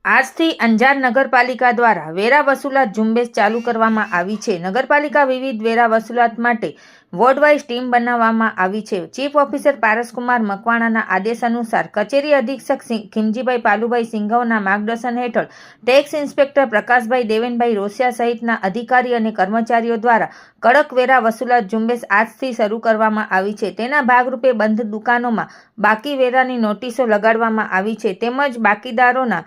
આજથી અંજાર નગરપાલિકા દ્વારા વેરા વસૂલાત ઝુંબેશ ચાલુ કરવામાં આવી છે. નગરપાલિકા વિવિધ વેરા વસૂલાત માટે વોર્ડ વાઇઝ ટીમ બનાવવામાં આવી છે. ચીફ ઓફિસર પારસકુમાર મકવાણાના આદેશ અનુસાર કચેરી અધિક્ષક ખીમજીભાઈ પાલુભાઈ સિંઘવના માર્ગદર્શન હેઠળ ટેક્સ ઇન્સ્પેક્ટર પ્રકાશભાઈ દેવેનભાઈ રોસિયા સહિતના અધિકારી અને કર્મચારીઓ દ્વારા કડક વેરા વસૂલાત ઝુંબેશ આજથી શરૂ કરવામાં આવી છે. તેના ભાગરૂપે બંધ દુકાનોમાં બાકી વેરાની નોટિસો લગાડવામાં આવી છે તેમજ બાકીદારોના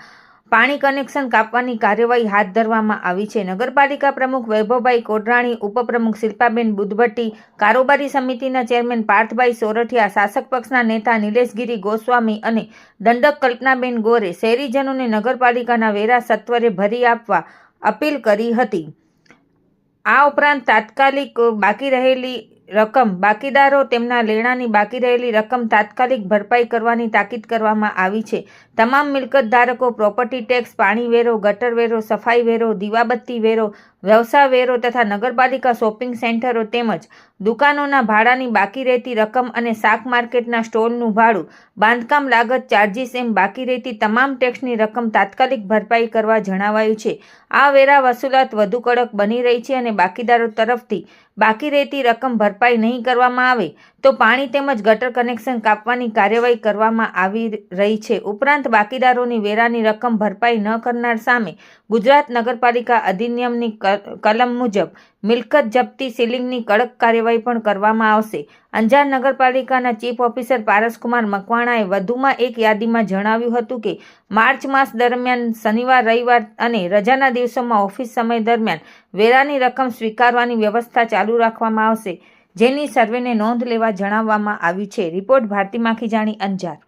પાણી કનેક્શન કાપવાની કાર્યવાહી હાથ ધરવામાં આવી છે. નગરપાલિકા પ્રમુખ વૈભવભાઈ કોડરાણી, ઉપપ્રમુખ શિલ્પાબેન બુધભટ્ટી, કારોબારી સમિતિના ચેરમેન પાર્થભાઈ સોરઠિયા, શાસક પક્ષના નેતા નિલેશગીરી ગોસ્વામી અને દંડક કલ્પનાબેન ગોરે શહેરીજનોને નગરપાલિકાના વેરા સત્વરે ભરી આપવા અપીલ કરી હતી. આ ઉપરાંત તાત્કાલિક બાકી રહેલી રકમ બાકીદારો તેમના લેણાની બાકી રહેલી રકમ તાત્કાલિક ભરપાઈ કરવાની તાકીદ કરવામાં આવી છે. તમામ મિલકત ધારકો પ્રોપર્ટી ટેક્સ, પાણી વેરો, ગટર વેરો, સફાઈ વેરો, દીવાબત્તી વેરો, વ્યવસાય વેરો તથા નગરપાલિકા શોપિંગ સેન્ટરો તેમજ દુકાનોના ભાડાની બાકી રહેતી રકમ અને શાક માર્કેટના સ્ટોલનું ભાડું, બાંધકામ લાગત, ચાર્જિસ એમ બાકી રહેતી તમામ ટેક્સની રકમ તાત્કાલિક ભરપાઈ કરવા જણાવાયું છે. આ વેરા વસૂલાત વધુ કડક બની રહી છે અને બાકીદારો તરફથી બાકી રહેતી રકમ ભરપાઈ નહીં કરવામાં આવે તો પાણી તેમજ ગટર કનેક્શન કાપવાની કાર્યવાહી કરવામાં આવી રહી છે. ઉપરાંત બાકીદારોની વેરાની રકમ ભરપાઈ ન કરનાર સામે ગુજરાત નગરપાલિકા અધિનિયમની કલમ મુજબ મિલકત જપ્તી સીલિંગની કડક કાર્યવાહી પણ કરવામાં આવશે. અંજાર નગરપાલિકાના ચીફ ઓફિસર પારસકુમાર મકવાણાએ વધુમાં એક યાદીમાં જણાવ્યું હતું કે માર્ચ માસ દરમિયાન શનિવાર, રવિવાર અને રજાના દિવસોમાં ઓફિસ સમય દરમિયાન વેરાની રકમ સ્વીકારવાની વ્યવસ્થા ચાલુ રાખવામાં આવશે, જેની સર્વેને નોંધ લેવા જણાવવામાં આવ્યું છે. રિપોર્ટ ભારતી માખીજાણી, અંજાર.